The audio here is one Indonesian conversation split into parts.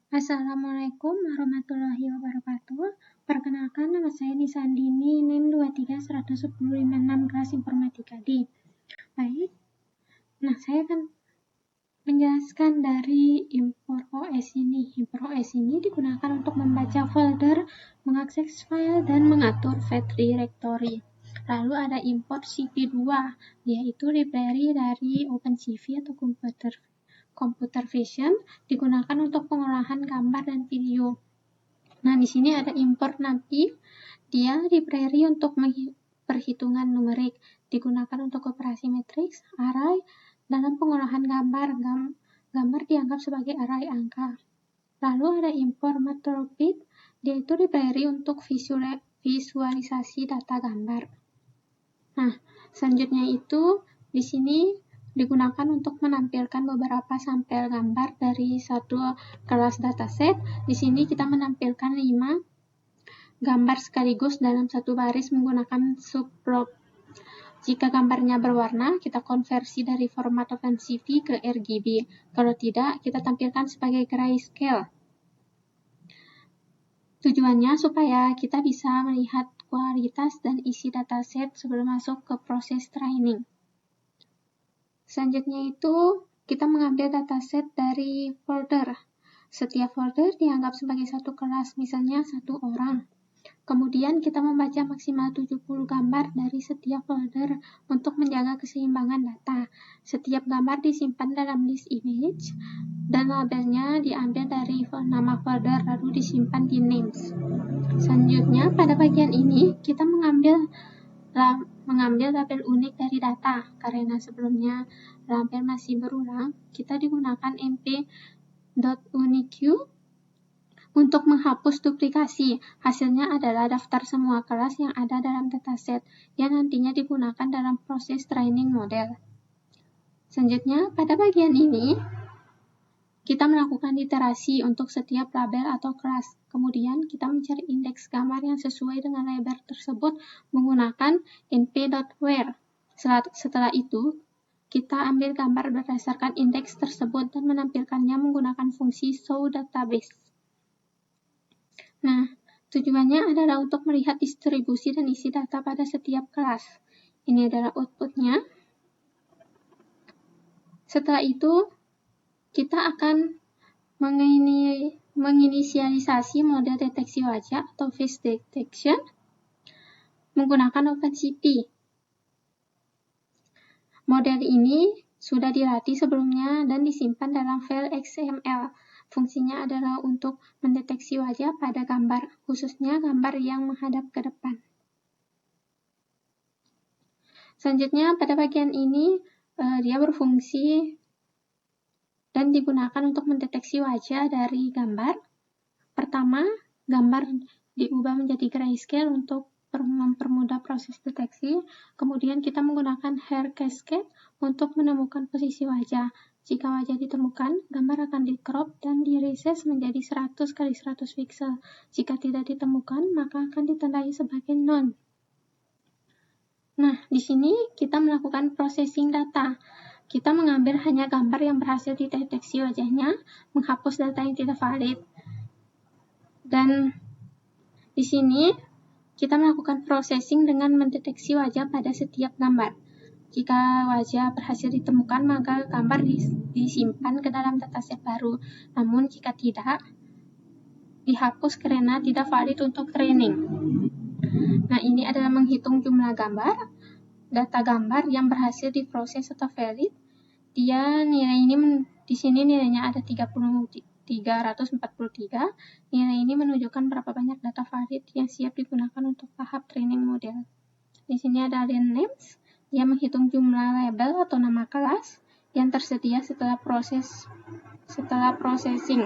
Assalamualaikum warahmatullahi wabarakatuh. Perkenalkan, nama saya Nisa Andini, NIM 231056 kelas Informatika D. Baik, nah saya akan menjelaskan dari import OS ini. Import OS ini digunakan untuk membaca folder, mengakses file, dan mengatur file directory. Lalu ada import cp2, yaitu library dari OpenCV atau Computer Vision, digunakan untuk pengolahan gambar dan video. Nah, di sini ada import NumPy, dia library untuk perhitungan numerik, digunakan untuk operasi matriks, array, dalam pengolahan gambar. Gambar dianggap sebagai array angka. Lalu ada import Matplotlib, dia itu library untuk visualisasi data gambar. Nah, selanjutnya itu di sini digunakan untuk menampilkan beberapa sampel gambar dari satu kelas dataset. Di sini kita menampilkan 5 gambar sekaligus dalam satu baris menggunakan subplot. Jika gambarnya berwarna, kita konversi dari format OpenCV ke RGB. Kalau tidak, kita tampilkan sebagai grayscale. Tujuannya supaya kita bisa melihat kualitas dan isi dataset sebelum masuk ke proses training. Selanjutnya itu, kita mengambil dataset dari folder. Setiap folder dianggap sebagai satu kelas, misalnya satu orang. Kemudian kita membaca maksimal 70 gambar dari setiap folder untuk menjaga keseimbangan data. Setiap gambar disimpan dalam list image, dan labelnya diambil dari nama folder lalu disimpan di names. Selanjutnya, pada bagian ini, kita mengambil label unik dari data, karena sebelumnya label masih berulang, kita digunakan mp.unique untuk menghapus duplikasi. Hasilnya adalah daftar semua kelas yang ada dalam dataset, yang nantinya digunakan dalam proses training model. Selanjutnya, pada bagian ini, kita melakukan iterasi untuk setiap label atau kelas. Kemudian, kita mencari indeks gambar yang sesuai dengan label tersebut menggunakan np.where. Setelah itu, kita ambil gambar berdasarkan indeks tersebut dan menampilkannya menggunakan fungsi showDatabase. Nah, tujuannya adalah untuk melihat distribusi dan isi data pada setiap kelas. Ini adalah outputnya. Setelah itu, kita akan menginisialisasi model deteksi wajah atau face detection menggunakan OpenCV. Model ini sudah dilatih sebelumnya dan disimpan dalam file XML. Fungsinya adalah untuk mendeteksi wajah pada gambar, khususnya gambar yang menghadap ke depan. Selanjutnya, pada bagian ini, dia berfungsi dan digunakan untuk mendeteksi wajah dari gambar. Pertama, gambar diubah menjadi grayscale untuk mempermudah proses deteksi. Kemudian kita menggunakan hair cascade untuk menemukan posisi wajah. Jika wajah ditemukan, gambar akan di-crop dan di-resize menjadi 100 x 100 pixel. Jika tidak ditemukan, maka akan ditandai sebagai none. Nah, di sini kita melakukan processing data. Kita mengambil hanya gambar yang berhasil dideteksi wajahnya, menghapus data yang tidak valid. Dan di sini kita melakukan processing dengan mendeteksi wajah pada setiap gambar. Jika wajah berhasil ditemukan, maka gambar disimpan ke dalam dataset baru. Namun jika tidak, dihapus karena tidak valid untuk training. Nah, ini adalah menghitung jumlah gambar. Data gambar yang berhasil diproses atau valid, dia nilai ini di sini nilainya ada 343. Nilai ini menunjukkan berapa banyak data valid yang siap digunakan untuk tahap training model. Di sini ada len names, dia menghitung jumlah label atau nama kelas yang tersedia setelah processing.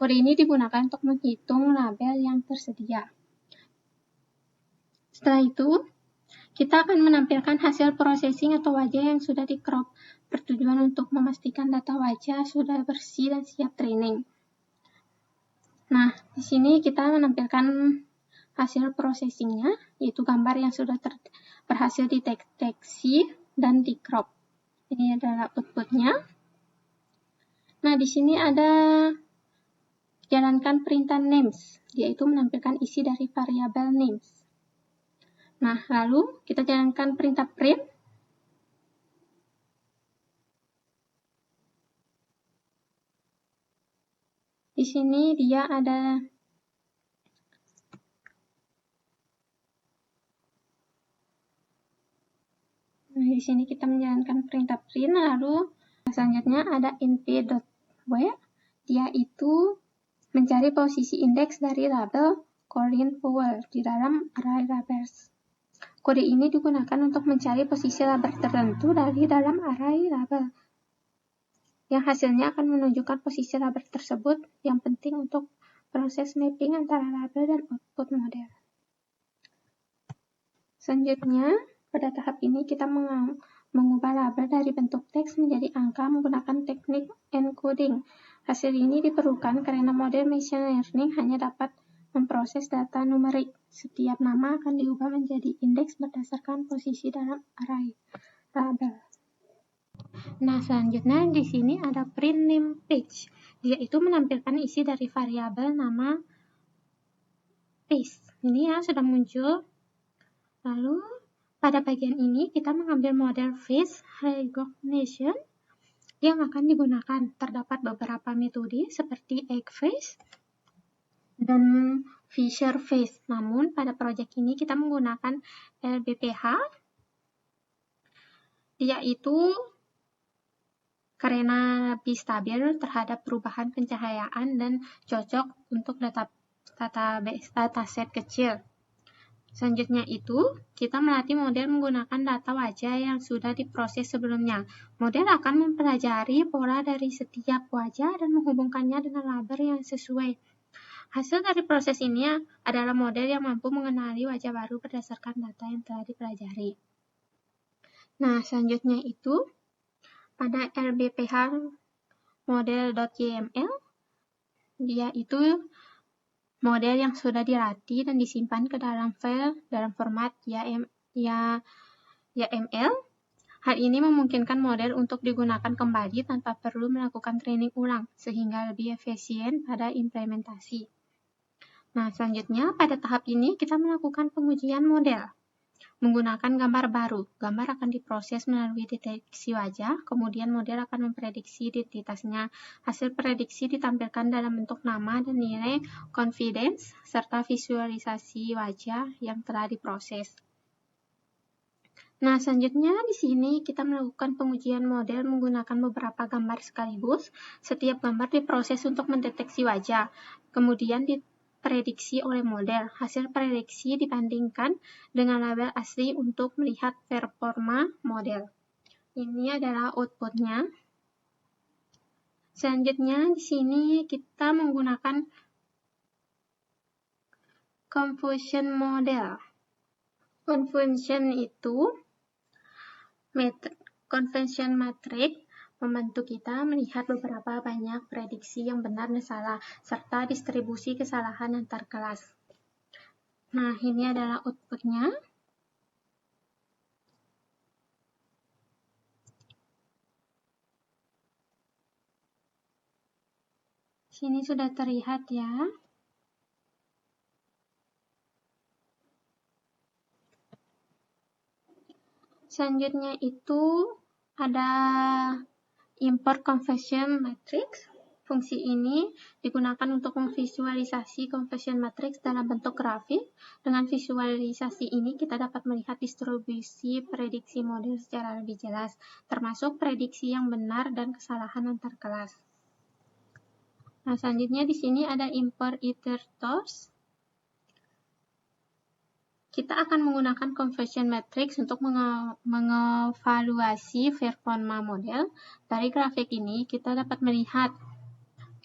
Kode ini digunakan untuk menghitung label yang tersedia. Setelah itu, kita akan menampilkan hasil processing atau wajah yang sudah di-crop, bertujuan untuk memastikan data wajah sudah bersih dan siap training. Nah, di sini kita menampilkan hasil processingnya, yaitu gambar yang sudah berhasil dideteksi dan di-crop. Ini adalah outputnya. Nah, di sini ada jalankan perintah names, yaitu menampilkan isi dari variabel names. Nah, lalu kita jalankan perintah print. Di sini dia ada di sini kita menjalankan perintah print, lalu selanjutnya ada np.where, dia itu mencari posisi indeks dari label Corinne Powell di dalam array labels. Kode ini digunakan untuk mencari posisi label tertentu dari dalam array label, yang hasilnya akan menunjukkan posisi label tersebut yang penting untuk proses mapping antara label dan output model. Selanjutnya, pada tahap ini kita mengubah label dari bentuk teks menjadi angka menggunakan teknik encoding. Hasil ini diperlukan karena model machine learning hanya dapat memproses data numerik. Setiap nama akan diubah menjadi indeks berdasarkan posisi dalam array label. Nah, selanjutnya di sini ada print name page. Dia itu menampilkan isi dari variabel nama page. Ini ya sudah muncul. Lalu pada bagian ini kita mengambil model face recognition yang akan digunakan. Terdapat beberapa metode seperti egg face dan Fisher face. Namun pada proyek ini kita menggunakan LBPH. Dia itu karena lebih stabil terhadap perubahan pencahayaan dan cocok untuk dataset kecil. Selanjutnya itu, kita melatih model menggunakan data wajah yang sudah diproses sebelumnya. Model akan mempelajari pola dari setiap wajah dan menghubungkannya dengan label yang sesuai. Hasil dari proses ini adalah model yang mampu mengenali wajah baru berdasarkan data yang telah dipelajari. Nah, selanjutnya itu, pada LBPH model.yml, dia itu model yang sudah dilatih dan disimpan ke dalam file dalam format YAML. Hal ini memungkinkan model untuk digunakan kembali tanpa perlu melakukan training ulang, sehingga lebih efisien pada implementasi. Nah, selanjutnya pada tahap ini kita melakukan pengujian model. Menggunakan gambar baru, gambar akan diproses melalui deteksi wajah, kemudian model akan memprediksi identitasnya. Hasil prediksi ditampilkan dalam bentuk nama dan nilai confidence, serta visualisasi wajah yang telah diproses. Nah, selanjutnya di sini kita melakukan pengujian model menggunakan beberapa gambar sekaligus. Setiap gambar diproses untuk mendeteksi wajah, kemudian prediksi oleh model. Hasil prediksi dibandingkan dengan label asli untuk melihat performa model. Ini adalah outputnya. Selanjutnya di sini kita menggunakan confusion model. Confusion itu confusion matrix membantu kita melihat beberapa banyak prediksi yang benar dan salah, serta distribusi kesalahan antar kelas. Nah, ini adalah outputnya. Sini sudah terlihat ya. Selanjutnya itu ada import confusion matrix. Fungsi ini digunakan untuk memvisualisasi confusion matrix dalam bentuk grafik. Dengan visualisasi ini kita dapat melihat distribusi prediksi model secara lebih jelas, termasuk prediksi yang benar dan kesalahan antar kelas. Nah, selanjutnya di sini ada import iterators. Kita akan menggunakan confusion matrix untuk mengevaluasi performa model. Dari grafik ini, kita dapat melihat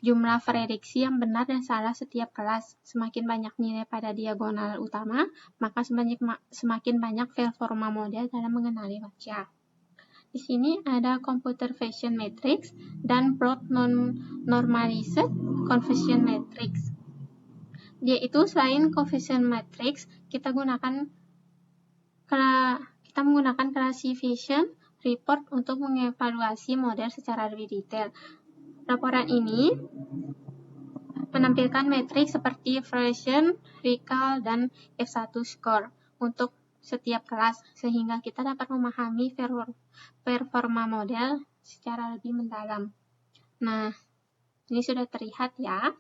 jumlah prediksi yang benar dan salah setiap kelas. Semakin banyak nilai pada diagonal utama, maka semakin banyak performa model dalam mengenali wajah. Di sini ada computer vision matrix dan broad normalized confusion matrix. Yaitu selain confusion matrix, kita menggunakan classification report untuk mengevaluasi model secara lebih detail. Laporan ini menampilkan metrik seperti version, recall, dan F1 score untuk setiap kelas, sehingga kita dapat memahami performa model secara lebih mendalam. Nah, ini sudah terlihat ya.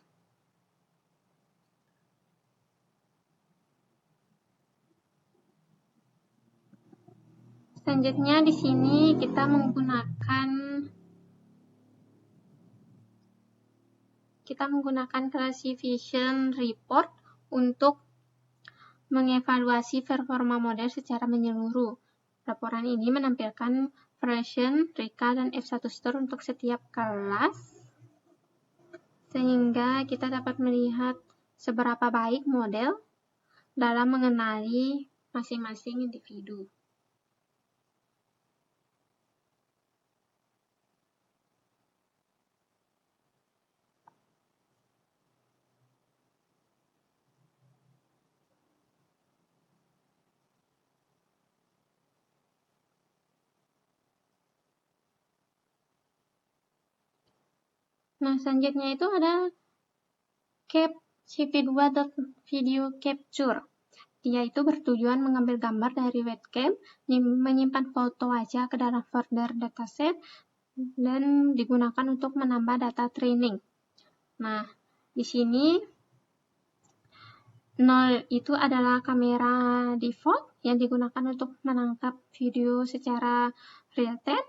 Selanjutnya di sini kita menggunakan classification report untuk mengevaluasi performa model secara menyeluruh. Laporan ini menampilkan version, recall, dan F1 score untuk setiap kelas, sehingga kita dapat melihat seberapa baik model dalam mengenali masing-masing individu. Nah, selanjutnya itu ada CV2.video capture. Dia itu bertujuan mengambil gambar dari webcam, menyimpan foto wajah ke dalam folder dataset, dan digunakan untuk menambah data training. Nah, di sini 0 itu adalah kamera default yang digunakan untuk menangkap video secara real time.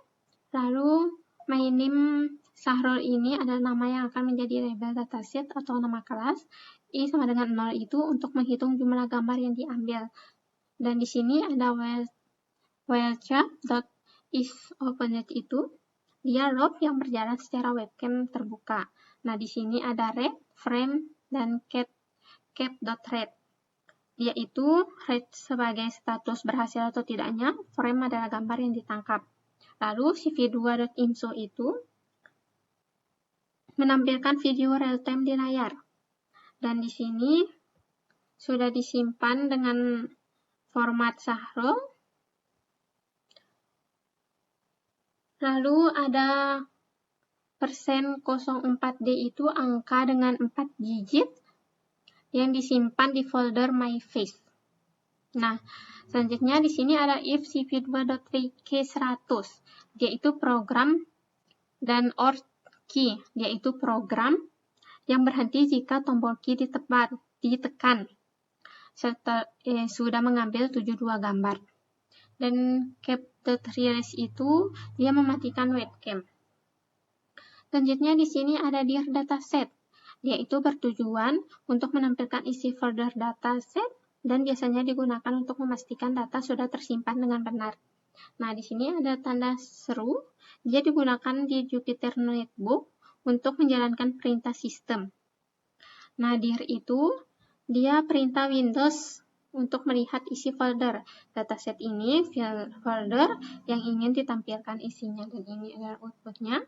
Lalu my name Sahrul ini adalah nama yang akan menjadi label dataset atau nama kelas. I sama dengan 0 itu untuk menghitung jumlah gambar yang diambil. Dan di sini ada wildchart.isOpenDate itu, dia log yang berjalan secara webcam terbuka. Nah, di sini ada read, frame, dan cap.read. Yaitu read sebagai status berhasil atau tidaknya, frame adalah gambar yang ditangkap. Lalu cv2.info itu menampilkan video real time di layar. Dan di sini sudah disimpan dengan format Sahrul. Lalu ada %04D itu angka dengan 4 digit yang disimpan di folder My Face. Nah, selanjutnya di sini ada if cv2.case100, yaitu program, dan or key, yaitu program yang berhenti jika tombol key ditekan sudah mengambil 72 gambar. Dan cap.release itu dia mematikan webcam. Selanjutnya di sini ada dir dataset. Dia itu bertujuan untuk menampilkan isi folder dataset dan biasanya digunakan untuk memastikan data sudah tersimpan dengan benar. Nah, di sini ada tanda seru. Dia digunakan di Jupyter Notebook untuk menjalankan perintah sistem. Nah, dir itu dia perintah Windows untuk melihat isi folder. Dataset ini folder yang ingin ditampilkan isinya, dan ini adalah outputnya.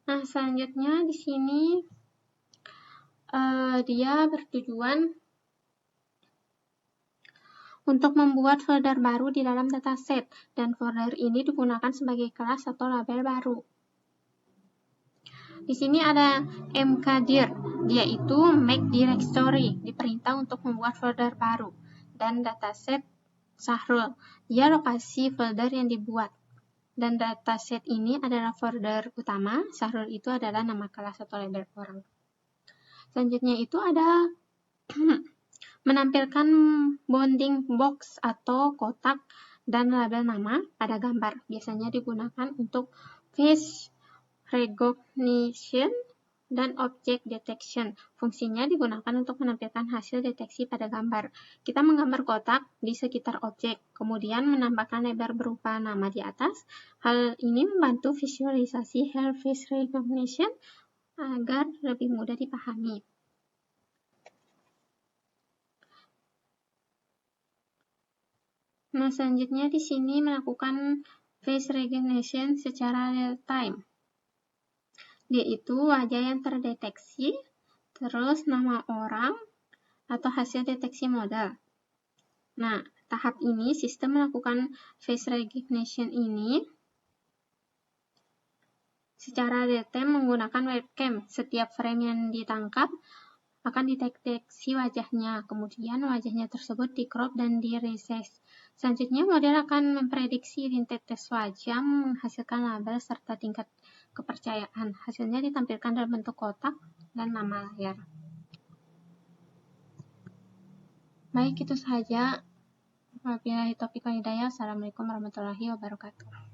Nah, selanjutnya di sini dia bertujuan untuk membuat folder baru di dalam dataset, dan folder ini digunakan sebagai kelas atau label baru. Di sini ada mkdir, dia itu make directory, diperintah untuk membuat folder baru, dan dataset Sahrul, dia lokasi folder yang dibuat. Dan dataset ini adalah folder utama, Sahrul itu adalah nama kelas atau label orang. Selanjutnya itu ada menampilkan bounding box atau kotak dan label nama pada gambar. Biasanya digunakan untuk face recognition dan object detection. Fungsinya digunakan untuk menampilkan hasil deteksi pada gambar. Kita menggambar kotak di sekitar objek, kemudian menambahkan label berupa nama di atas. Hal ini membantu visualisasi face recognition agar lebih mudah dipahami. Nah, selanjutnya di sini melakukan face recognition secara real time. Yaitu wajah yang terdeteksi, terus nama orang, atau hasil deteksi model. Nah, tahap ini sistem melakukan face recognition ini secara real time menggunakan webcam. Setiap frame yang ditangkap akan dideteksi wajahnya, kemudian wajahnya tersebut di-crop dan di-resize. Selanjutnya, model akan memprediksi identitas wajah, menghasilkan label serta tingkat kepercayaan. Hasilnya ditampilkan dalam bentuk kotak dan nama layar. Baik, itu saja. Wabillahi taufiq wal hidayah. Assalamualaikum warahmatullahi wabarakatuh.